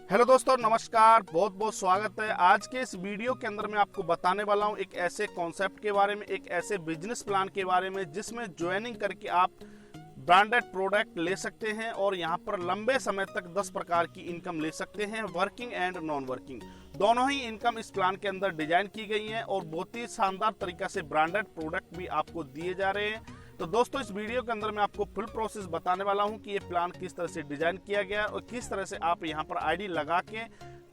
Hello दोस्तों, नमस्कार। बहुत बहुत स्वागत है। आज के इस वीडियो के अंदर मैं आपको बताने वाला हूं एक ऐसे कॉन्सेप्ट के बारे में, एक ऐसे बिजनेस प्लान के बारे में जिसमें ज्वाइनिंग करके आप ब्रांडेड प्रोडक्ट ले सकते हैं और यहां पर लंबे समय तक 10 प्रकार की इनकम ले सकते हैं। वर्किंग एंड नॉन वर्किंग दोनों ही इनकम इस प्लान के अंदर डिजाइन की गई है और बहुत ही शानदार तरीका से ब्रांडेड प्रोडक्ट भी आपको दिए जा रहे हैं। तो दोस्तों, इस वीडियो के अंदर मैं आपको फुल प्रोसेस बताने वाला हूं कि ये प्लान किस तरह से डिजाइन किया गया और किस तरह से आप यहां पर आईडी लगा के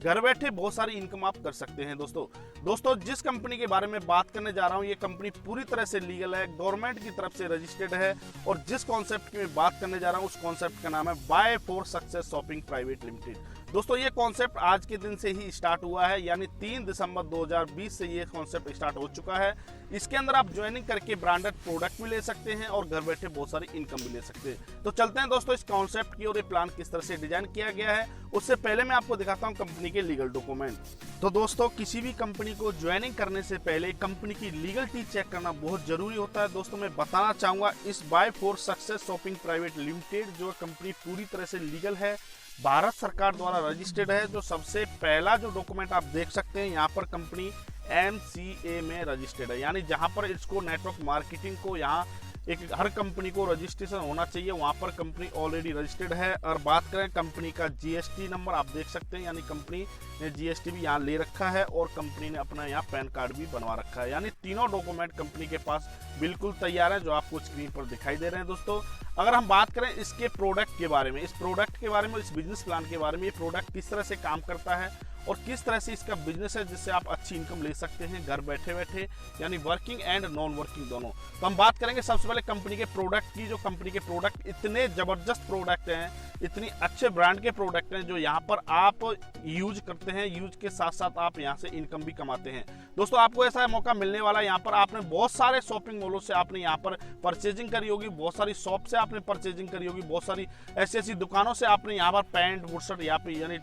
घर बैठे बहुत सारी इनकम आप कर सकते हैं। दोस्तों जिस कंपनी के बारे में बात करने जा रहा हूं, ये कंपनी पूरी तरह से लीगल है, गवर्नमेंट की तरफ से रजिस्टर्ड है और जिस कॉन्सेप्ट की मैं बात करने जा रहा हूं उस कॉन्सेप्ट का नाम है buy for success shopping private limited. दोस्तों, ये कॉन्सेप्ट आज के दिन से ही स्टार्ट हुआ है, यानी 3 दिसंबर 2020 से ये कॉन्सेप्ट स्टार्ट हो चुका है। इसके अंदर आप ज्वाइनिंग करके ब्रांडेड प्रोडक्ट भी ले सकते हैं और घर बैठे बहुत सारी इनकम भी ले सकते हैं। तो चलते हैं दोस्तों इस कॉन्सेप्ट की और ये प्लान किस तरह से डिजाइन किया गया है। उससे पहले मैं आपको दिखाता हूं कंपनी के लीगल डॉक्यूमेंट। तो दोस्तों, किसी भी कंपनी को ज्वाइनिंग करने से पहले कंपनी की लीगलिटी चेक करना बहुत जरूरी होता है। दोस्तों, मैं बताना चाहूंगा इस buy for success shopping private limited जो कंपनी पूरी तरह से लीगल है, भारत सरकार द्वारा रजिस्टर्ड है। जो सबसे पहला जो डॉक्यूमेंट आप देख सकते हैं यहाँ पर कंपनी MCA में रजिस्टर्ड है, यानी जहां पर इसको नेटवर्क मार्केटिंग को यहाँ एक हर कंपनी को रजिस्ट्रेशन होना चाहिए, वहां पर कंपनी ऑलरेडी रजिस्टर्ड है। और बात करें कंपनी का GST नंबर आप देख सकते हैं, यानी कंपनी ने GST भी यहाँ ले रखा है और कंपनी ने अपना यहाँ पैन कार्ड भी बनवा रखा है, यानी तीनों डॉक्यूमेंट कंपनी के पास बिल्कुल तैयार है जो आपको स्क्रीन पर दिखाई दे रहे हैं। दोस्तों, अगर हम बात करें इसके प्रोडक्ट के बारे में, इस प्रोडक्ट के बारे में, इस बिजनेस प्लान के बारे में, ये प्रोडक्ट किस तरह से काम करता है और किस तरह से इसका बिजनेस है जिससे आप अच्छी इनकम ले सकते हैं घर बैठे बैठे, यानी वर्किंग एंड नॉन वर्किंग दोनों। तो हम बात करेंगे सबसे पहले कंपनी के प्रोडक्ट की। जो कंपनी के प्रोडक्ट इतने जबरदस्त प्रोडक्ट हैं, इतनी अच्छे ब्रांड के प्रोडक्ट हैं जो यहाँ पर आप यूज करते हैं, यूज के साथ साथ आप यहाँ से इनकम भी कमाते हैं। दोस्तों, आपको ऐसा मौका मिलने वाला है, यहाँ पर आपने बहुत सारे शॉपिंग मॉलों से आपने यहाँ पर परचेजिंग करी होगी, बहुत सारी शॉप से आपने परचेजिंग करी होगी, बहुत सारी ऐसी ऐसी दुकानों से आपने यहाँ पर पैंट बुशर्ट यहाँ पे यानी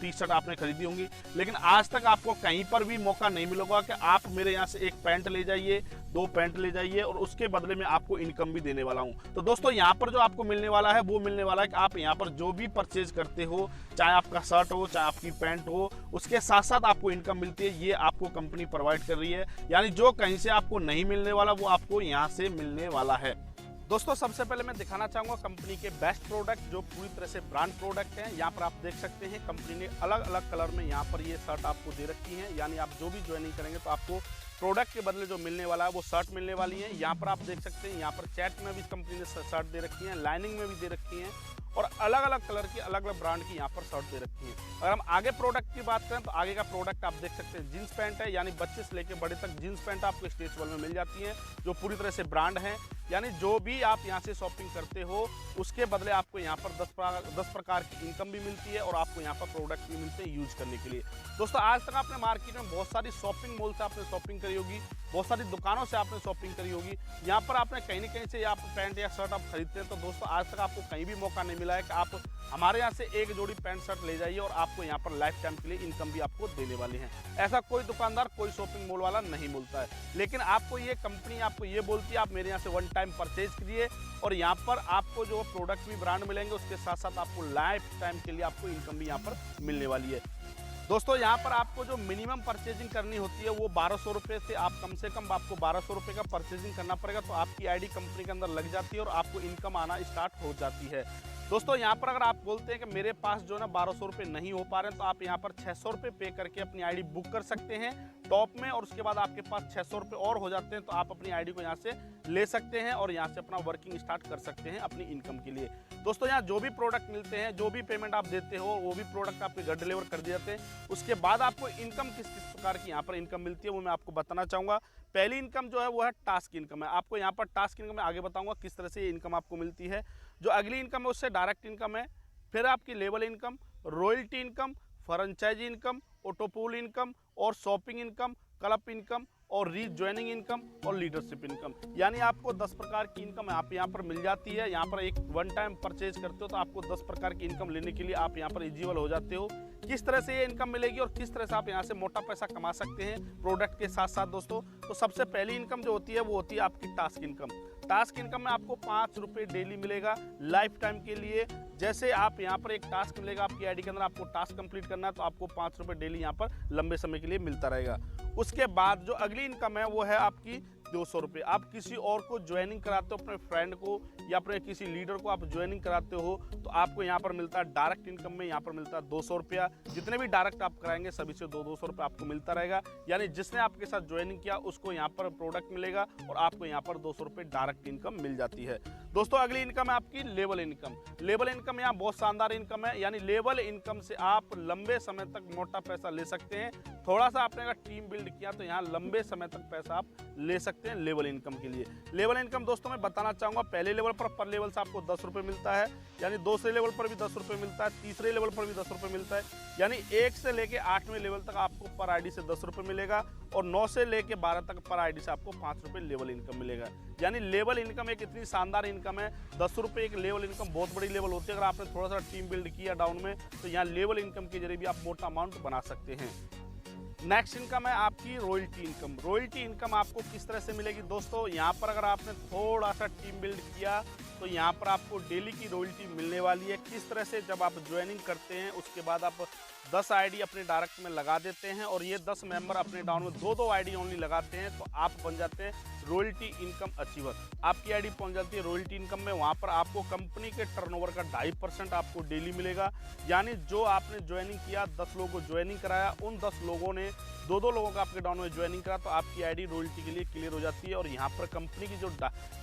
टी-शर्ट आपने खरीदी होंगी, लेकिन आज तक आपको कहीं पर भी मौका नहीं मिलेगा कि आप मेरे यहाँ से एक पैंट ले जाइए, 2 पैंट ले जाइए और उसके बदले में आपको इनकम भी देने वाला हूँ। तो दोस्तों, यहाँ पर जो आपको मिलने वाला है वो मिलने वाला है कि आप यहाँ पर जो भी परचेज करते हो, चाहे आपका शर्ट हो चाहे आपकी पैंट हो, उसके साथ साथ आपको इनकम मिलती है। ये आपको कंपनी प्रोवाइड कर रही है, यानी जो कहीं से आपको नहीं मिलने वाला वो आपको यहाँ से मिलने वाला है। दोस्तों, सबसे पहले मैं दिखाना चाहूँगा कंपनी के बेस्ट प्रोडक्ट जो पूरी तरह से ब्रांड प्रोडक्ट हैं। यहाँ पर आप देख सकते हैं कंपनी ने अलग अलग कलर में यहाँ पर ये शर्ट आपको दे रखी है, यानी आप जो भी ज्वाइनिंग करेंगे तो आपको प्रोडक्ट के बदले जो मिलने वाला है वो शर्ट मिलने वाली है। यहाँ पर आप देख सकते हैं, यहाँ पर चैट में भी कंपनी ने शर्ट दे रखी है, लाइनिंग में भी दे रखी है और अलग अलग कलर की अलग अलग ब्रांड की यहाँ पर शर्ट दे रखी है। अगर हम आगे प्रोडक्ट की बात करें तो आगे का प्रोडक्ट आप देख सकते हैं जींस पैंट है, यानी बच्चे से लेकर बड़े तक जींस पैंट आपको स्ट्रेचेबल में मिल जाती है जो पूरी तरह से ब्रांड है, यानी जो भी आप यहाँ से शॉपिंग करते हो उसके बदले आपको यहाँ पर 10 प्रकार की इनकम भी मिलती है और आपको यहाँ पर प्रोडक्ट भी मिलते हैं यूज करने के लिए। दोस्तों, आज तक आपने मार्केट में बहुत सारी शॉपिंग मॉल से आपने शॉपिंग करी होगी, बहुत सारी दुकानों से आपने शॉपिंग करी होगी, यहाँ पर आपने कहीं ना कहीं से आप पैंट या शर्ट आप खरीदते हैं। तो दोस्तों, आज तक आपको कहीं भी मौका नहीं मिला है कि आप हमारे यहाँ से एक जोड़ी पैंट शर्ट ले जाइए और आपको यहाँ पर लाइफ टाइम के लिए इनकम भी आपको देने वाली है। ऐसा कोई दुकानदार, कोई शॉपिंग मॉल वाला नहीं बोलता है, लेकिन आपको ये कंपनी आपको ये बोलती है आप मेरे यहाँ से वन टाइम परचेज करिए और यहाँ पर आपको जो प्रोडक्ट भी ब्रांड मिलेंगे उसके साथ साथ आपको लाइफ टाइम के लिए आपको इनकम भी यहाँ पर मिलने वाली है। दोस्तों, यहाँ पर आपको जो मिनिमम परचेजिंग करनी होती है वो 1200 रुपये से आप कम से कम आपको 1200 रुपये का परचेजिंग करना पड़ेगा, तो आपकी आईडी कंपनी के अंदर लग जाती है और आपको इनकम आना स्टार्ट हो जाती है। दोस्तों, यहाँ पर अगर आप बोलते हैं कि मेरे पास जो ना 1200 रुपये नहीं हो पा रहे हैं तो आप यहाँ पर 600 रुपये पे करके अपनी आईडी बुक कर सकते हैं टॉप में और उसके बाद आपके पास 600 रुपये और हो जाते हैं तो आप अपनी आईडी को यहाँ से ले सकते हैं और यहाँ से अपना वर्किंग स्टार्ट कर सकते हैं अपनी इनकम के लिए। दोस्तों, यहाँ जो भी प्रोडक्ट मिलते हैं, जो भी पेमेंट आप देते हो वो भी प्रोडक्ट आपके घर डिलीवर कर दिए जाते हैं। उसके बाद आपको इनकम किस किस प्रकार की यहाँ पर इनकम मिलती है वो मैं आपको बताना चाहूँगा। पहली इनकम जो है वो है टास्क इनकम है। आपको यहाँ पर टास्क इनकम में आगे बताऊँगा किस तरह से ये इनकम आपको मिलती है। जो अगली इनकम है उससे डायरेक्ट इनकम है, फिर आपकी level income, royalty income, franchisee income, autopool income और शॉपिंग इनकम, क्लब इनकम और रीजॉइनिंग इनकम और लीडरशिप इनकम, यानी आपको 10 प्रकार की इनकम आप यहाँ पर मिल जाती है। यहाँ पर एक वन टाइम परचेज करते हो तो आपको 10 प्रकार की इनकम लेने के लिए आप यहाँ पर एलिजिबल हो जाते हो। किस तरह से ये इनकम मिलेगी और किस तरह से आप यहाँ से मोटा पैसा कमा सकते हैं प्रोडक्ट के साथ साथ दोस्तों, तो सबसे पहली इनकम जो होती है वो होती है आपकी टास्क इनकम। टास्क इनकम में आपको 5 रुपये डेली मिलेगा लाइफ टाइम के लिए। जैसे आप यहाँ पर एक टास्क मिलेगा आपकी आईडी के अंदर, आपको टास्क कंप्लीट करना है तो आपको 5 रुपये डेली यहाँ पर लंबे समय के लिए मिलता रहेगा। उसके बाद जो अगली इनकम है वो है आपकी 200 रुपये। आप किसी और को ज्वाइनिंग कराते हो, अपने फ्रेंड को या अपने किसी लीडर को आप ज्वाइनिंग कराते हो तो आपको यहाँ पर मिलता है डायरेक्ट इनकम में यहाँ पर मिलता है 200 रुपया। जितने भी डायरेक्ट आप कराएंगे सभी से 200 रुपये आपको मिलता रहेगा। यानी जिसने आपके साथ ज्वाइनिंग किया उसको यहाँ पर प्रोडक्ट मिलेगा और आपको यहाँ पर 200 रुपये डायरेक्ट इनकम मिल जाती है। दोस्तों अगली इनकम है आपकी लेवल इनकम। लेवल इनकम यहाँ बहुत शानदार इनकम है, यानी लेवल इनकम से आप लंबे समय तक मोटा पैसा ले सकते हैं। थोड़ा सा आपने अगर टीम बिल्ड किया तो यहाँ लंबे समय तक पैसा आप ले सकते हैं लेवल इनकम के लिए। लेवल इनकम दोस्तों मैं बताना चाहूँगा, पहले लेवल पर लेवल से आपको 10 रुपये मिलता है, यानी दूसरे लेवल पर भी 10 रुपये मिलता है, तीसरे लेवल पर भी 10 रुपये मिलता है, यानी 1 से लेके 8वें लेवल तक आपको पर आईडी से 10 रुपये मिलेगा और 9 से लेके 12 तक पर आईडी से आपको 5 रुपये लेवल इनकम मिलेगा। यानी लेवल इनकम एक इतनी शानदार इनकम है। 10 रुपये एक लेवल इनकम बहुत बड़ी लेवल होती है। अगर आपने थोड़ा सा टीम बिल्ड किया डाउन में तो यहाँ लेवल इनकम के जरिए भी आप मोटा अमाउंट बना सकते हैं। नेक्स्ट इनकम है आपकी रॉयल्टी इनकम। रॉयल्टी इनकम आपको किस तरह से मिलेगी दोस्तों, यहाँ पर अगर आपने थोड़ा सा टीम बिल्ड किया तो यहाँ पर आपको डेली की रॉयल्टी मिलने वाली है। किस तरह से, जब आप ज्वाइनिंग करते हैं उसके बाद आप 10 आईडी अपने डायरेक्ट में लगा देते हैं और ये 10 मेंबर अपने डाउन में 2-2 आईडी ओनली लगाते हैं तो आप बन जाते हैं रॉयल्टी इनकम अचीवर। आपकी आईडी पहुंच जाती है रॉयल्टी इनकम में। वहाँ पर आपको कंपनी के टर्नओवर का 2.5% आपको डेली मिलेगा। यानी जो आपने ज्वाइनिंग किया, 10 लोगों को ज्वाइनिंग कराया, उन 10 लोगों ने 2-2 लोगों का आपके डाउन में ज्वाइनिंग करा तो आपकी आईडी रॉयल्टी के लिए क्लियर हो जाती है और यहाँ पर कंपनी की जो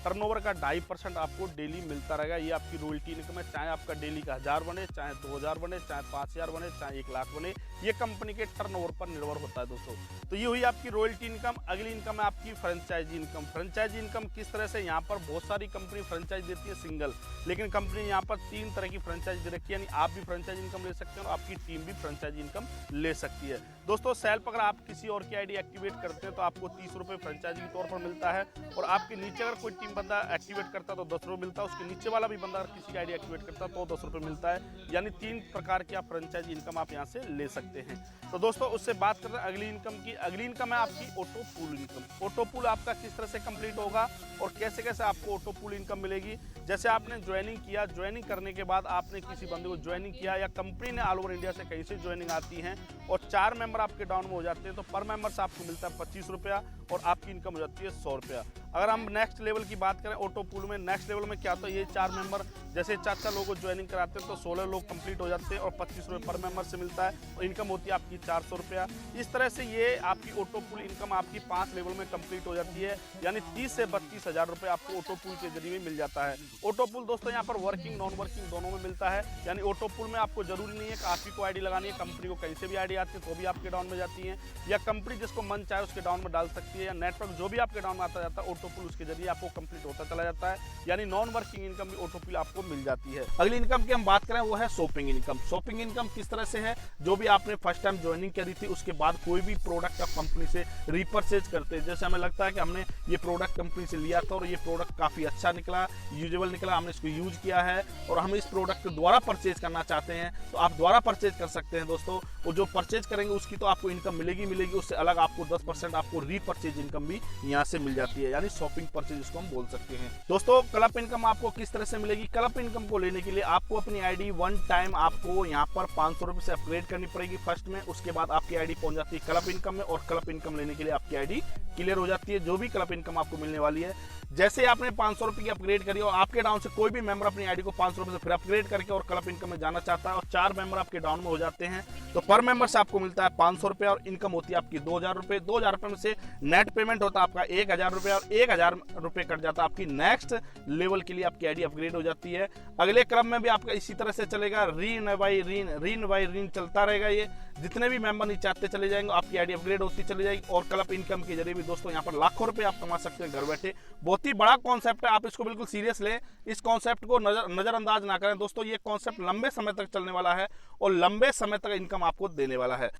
टर्नओवर का 2.5% आपको डेली मिलता रहेगा। ये आपकी रॉयल्टी इनकम है। चाहे आपका डेली का 1000 बने, चाहे 2000 बने, चाहे 5000 बने, चाहे 1 लाख बने, ये कंपनी के टर्नओवर पर निर्भर होता है दोस्तों। तो ये हुई आपकी रॉयल्टी इनकम। अगली इनकम है आपकी फ्रेंचाइजी इनकम। फ्रेंचाइजी इनकम किस तरह से, यहाँ पर बहुत सारी कंपनी फ्रेंचाइज देती है सिंगल, लेकिन कंपनी यहाँ पर 3 तरह की फ्रेंचाइज दे रखी है। यानी आप भी फ्रेंचाइज इनकम ले सकते हैं और आपकी टीम भी फ्रेंचाइज इनकम ले सकती है। दोस्तों सेल्फ अगर आप किसी और की आईडी एक्टिवेट करते हैं तो आपको 30 रुपये फ्रेंचाइजी के तौर पर मिलता है और आपके नीचे अगर कोई टीम बंदा एक्टिवेट करता है तो 10 रुपये मिलता है। उसके नीचे वाला भी बंदा अगर किसी की आईडी एक्टिवेट करता है तो 10 रुपये मिलता है। यानी 3 प्रकार की आप फ्रेंचाइजी इनकम आप यहाँ से ले सकते हैं। तो दोस्तों उससे बात करते हैं अगली इनकम की। अगली इनकम है आपकी auto pool income. Auto pool आपका किस तरह से कंप्लीट होगा और कैसे कैसे आपको ऑटो पूल इनकम मिलेगी। जैसे आपने ज्वाइनिंग किया, ज्वाइनिंग करने के बाद आपने किसी बंदे को ज्वाइनिंग किया या कंपनी ने ऑल ओवर इंडिया से कहीं से ज्वाइनिंग आती है और 4 मेंबर आपके डाउन में हो जाते हैं तो पर मेंबर से आपको मिलता है 25 रुपया और आपकी इनकम हो जाती है 100 रुपया। अगर हम नेक्स्ट लेवल की बात करें ऑटो पूल में, नेक्स्ट लेवल में क्या, तो ये 4 मेंबर जैसे 4 लोगों को ज्वाइनिंग कराते हैं तो 16 लोग कंप्लीट हो जाते हैं और 25 रुपये पर मेंबर से मिलता है और इनकम होती है आपकी 400 रुपया। इस तरह से ये आपकी ऑटो पूल इनकम आपकी 5 लेवल में कंप्लीट हो जाती है। यानी 30 से 32 हज़ार रुपये आपको ऑटो पूल के जरिए मिल जाता है। ऑटो पूल दोस्तों यहाँ पर वर्किंग नॉन वर्किंग दोनों में मिलता है। यानी ऑटो पूल में आपको जरूरी नहीं है कि आप ही को आईडी लगानी है, कंपनी को कहीं से भी आईडी आती है तो भी आपके डाउन में जाती है, या कंपनी जिसको मन चाहे उसके डाउन में डाल सकती है, या नेटवर्क जो भी आपके डाउन में आता जाता है ऑटो पूल उसके जरिए आपको कंप्लीट होता चला जाता है। यानी नॉन वर्किंग इनकम भी ऑटो पूल आपको मिल जाती है। अगली इनकम की हम बात करें वो है शॉपिंग इनकम। शॉपिंग इनकम किस तरह से है, जो भी आपने फर्स्ट टाइम ज्वाइनिंग करी थी उसके बाद कोई भी प्रोडक्ट आप कंपनी से रीपरचेज करते हैं, जैसे हमें लगता है कि हमने ये प्रोडक्ट कंपनी से लिया था और ये प्रोडक्ट काफी अच्छा निकला, यूजेबल निकला, हमने इसको यूज किया है और हम इस प्रोडक्ट को दोबारा परचेज करना चाहते हैं तो आप दोबारा परचेज कर सकते हैं दोस्तों। और जो परचेज करेंगे उसकी तो आपको इनकम मिलेगी, उससे अलग आपको 10% आपको रीपरचेज इनकम भी यहाँ से मिल जाती है। यानी शॉपिंग परचेज इसको हम बोल सकते हैं। दोस्तों क्लब इनकम आपको किस तरह से मिलेगी। क्लब इनकम को लेने के लिए आपको अपनी आईडी 1 टाइम आपको यहाँ पर 500 रुपये से अपग्रेड करनी पड़ेगी फर्स्ट में। उसके बाद आपकी आईडी पहुंच जाती है क्लब इनकम में और क्लब इनकम लेने के लिए आपकी आईडी क्लियर हो जाती है, जो भी क्लब इनकम आपको मिलने वाली है। जैसे आपने 500 रुपये की अपग्रेड करी और आपके डाउन से कोई भी मेंबर अपनी आईडी को 500 रुपये से फिर अपग्रेड करके और क्लब इनकम में जाना चाहता है और 4 मेंबर आपके डाउन में हो जाते हैं तो पर मेंबर से आपको मिलता है 500 रुपये और इनकम होती है आपकी 2000 रुपये। 2000 रुपये में से नेट पेमेंट होता है आपका 1000 रुपये और 1000 रुपये कट जाता है आपकी नेक्स्ट लेवल के लिए आपकी आईडी अपग्रेड हो जाती है। अगले क्लब में भी आपका इसी तरह से चलेगा, रीन बाई रीन चलता रहेगा। ये जितने भी मेंबर नीचे आते चले जाएंगे आपकी आईडी अपग्रेड होती चली जाएगी और क्लब इनकम के जरिए भी दोस्तों यहाँ पर लाखों रुपए आप कमा सकते हैं घर बैठे। बहुत ही बड़ा कॉन्सेप्ट है, आप इसको बिल्कुल सीरियस लें, इस कॉन्सेप्ट को नजरअंदाज ना करें दोस्तों। ये कॉन्सेप्ट लंबे समय तक चलने वाला है और लंबे समय तक इनकम आपको देने वाला है।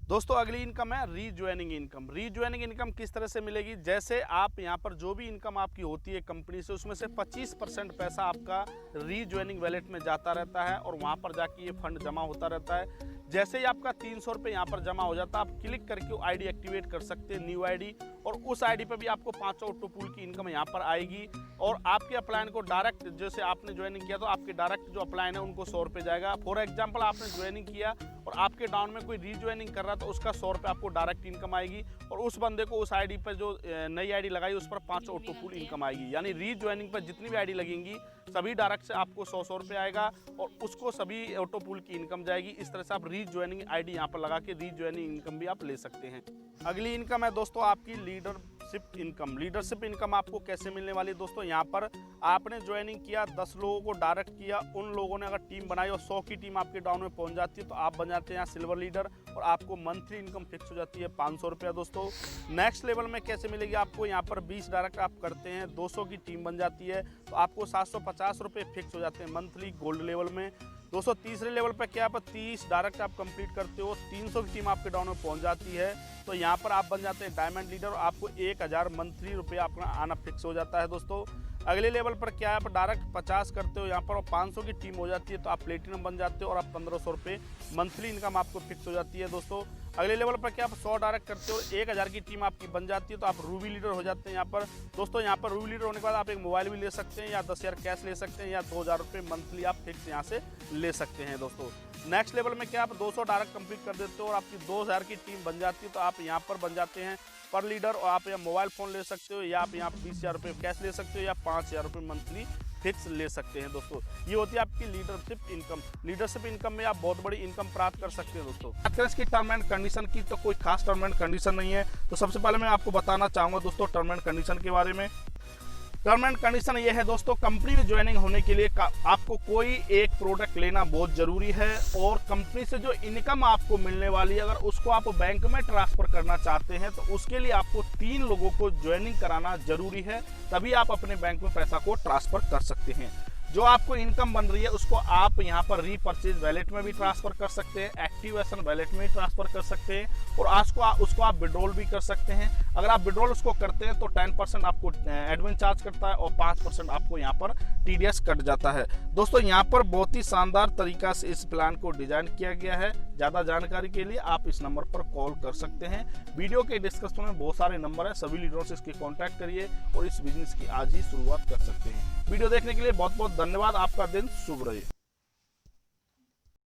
दोस्तों अगली इनकम है रीज्वाइनिंग इनकम। रीज्वाइनिंग इनकम किस तरह से मिलेगी, जैसे आप यहाँ पर जो भी इनकम आपकी होती है कंपनी से उसमें से 25% पैसा आपका रीज्वाइनिंग वैलेट में जाता रहता है और वहाँ पर जाके ये फंड जमा होता रहता है। जैसे ही आपका 300 रुपये यहाँ पर जमा हो जाता है, आप क्लिक करके वो आईडी एक्टिवेट कर सकते हैं, न्यू आईडी, और उस आईडी पे भी आपको 500 ऑटो पूल की इनकम यहाँ पर आएगी। और आपके अपलाइन को डायरेक्ट, जैसे आपने ज्वाइनिंग किया तो आपके डायरेक्ट जो अपलाइन है उनको 100 रुपये जाएगा। फॉर एग्जाम्पल आपने ज्वाइनिंग किया और आपके डाउन में कोई रीज्वाइनिंग कर रहा तो उसका 100 रुपये आपको डायरेक्ट इनकम आएगी, और उस बंदे को उस आईडी पर जो नई आईडी लगाई उस पर 500 ऑटो पूल इनकम आएगी। यानी रीज्वाइनिंग पर जितनी भी आईडी लगेंगी सभी डायरेक्ट से आपको 100 रुपये आएगा और उसको सभी ऑटो पूल की इनकम जाएगी। इस तरह से आप रीज्वाइनिंग आईडी यहाँ पर लगा के रीज्वाइनिंग इनकम भी आप ले सकते हैं। अगली इनकम है दोस्तों आपकी लीडरशिप इनकम। लीडरशिप इनकम आपको कैसे मिलने वाली है दोस्तों, यहाँ पर आपने ज्वाइनिंग किया, 10 लोगों को डायरेक्ट किया, उन लोगों ने अगर टीम बनाई और 100 की टीम आपके डाउन में पहुंच जाती है तो आप बन जाते हैं यहाँ सिल्वर लीडर, और आपको मंथली इनकम फिक्स हो जाती है 500 रुपया दोस्तों। नेक्स्ट लेवल में कैसे मिलेगी आपको, यहाँ पर 20 डायरेक्ट आप करते हैं, 200 की टीम बन जाती है तो आपको 750 रुपये फिक्स हो जाते हैं मंथली गोल्ड लेवल में। दोस्तों तीसरे लेवल पर क्या आप 30 डायरेक्ट आप कंप्लीट करते हो, 300 की टीम आपके डाउन में पहुंच जाती है तो यहाँ पर आप बन जाते हैं डायमंड लीडर, और आपको 1000 मंथली रुपये आपका आना फिक्स हो जाता है दोस्तों। अगले लेवल पर क्या है, आप डायरेक्ट 50 करते हो यहाँ पर और 500 की टीम हो जाती है तो आप प्लेटिनम बन जाते हो और आप 1500 रुपये मंथली इनकम आपको फिक्स हो जाती है दोस्तों। अगले लेवल पर क्या आप 100 डायरेक्ट करते हो, 1000 की टीम आपकी बन जाती है तो आप रूबी लीडर हो जाते हैं यहाँ पर दोस्तों। यहाँ पर रूबी लीडर होने के बाद आप एक मोबाइल भी ले सकते हैं, या 10,000 कैश ले सकते हैं, या 2000 रुपये मंथली आप फिक्स यहाँ से ले सकते हैं दोस्तों। नेक्स्ट लेवल में क्या आप 200 डायरेक्ट कंप्लीट कर देते हो और आपकी 2000 की टीम बन जाती है तो आप यहाँ पर बन जाते हैं पर लीडर, और आप यहाँ मोबाइल फ़ोन ले सकते हो, या आप यहाँ 20,000 रुपये कैश ले सकते हो, या 5,000 रुपये मंथली फिक्स ले सकते हैं दोस्तों। ये होती है आपकी लीडरशिप इनकम। लीडरशिप इनकम में आप बहुत बड़ी इनकम प्राप्त कर सकते हैं दोस्तों। बात करें इसकी टर्म एंड कंडीशन की तो कोई खास टर्म एंड कंडीशन नहीं है। तो सबसे पहले मैं आपको बताना चाहूँगा दोस्तों टर्म एंड कंडीशन के बारे में। टर्म एंड कंडीशन ये है दोस्तों, कंपनी में ज्वाइनिंग होने के लिए आपको कोई एक प्रोडक्ट लेना बहुत जरूरी है, और कंपनी से जो इनकम आपको मिलने वाली है अगर उसको आप बैंक में ट्रांसफर करना चाहते हैं तो उसके लिए आपको 3 लोगों को ज्वाइनिंग कराना जरूरी है, तभी आप अपने बैंक में पैसा को ट्रांसफर कर सकते हैं। जो आपको इनकम बन रही है उसको आप यहाँ पर रीपर्चेज वैलेट में भी ट्रांसफर कर सकते हैं, एक्टिवेशन वैलेट में भी ट्रांसफर कर सकते हैं, और उसको आप विड्रॉल भी कर सकते हैं। अगर आप विड्रॉल उसको करते हैं तो 10% आपको एडमिन चार्ज करता है और 5% आपको यहाँ पर TDS कट जाता है दोस्तों। यहाँ पर बहुत ही शानदार तरीका से इस प्लान को डिजाइन किया गया है। ज़्यादा जानकारी के लिए आप इस नंबर पर कॉल कर सकते हैं। वीडियो के डिस्क्रिप्शन में बहुत सारे नंबर है, सभी लीडरों से इसके कॉन्टैक्ट करिए और इस बिजनेस की आज ही शुरुआत कर सकते हैं। वीडियो देखने के लिए बहुत बहुत धन्यवाद। आपका दिन शुभ रहे।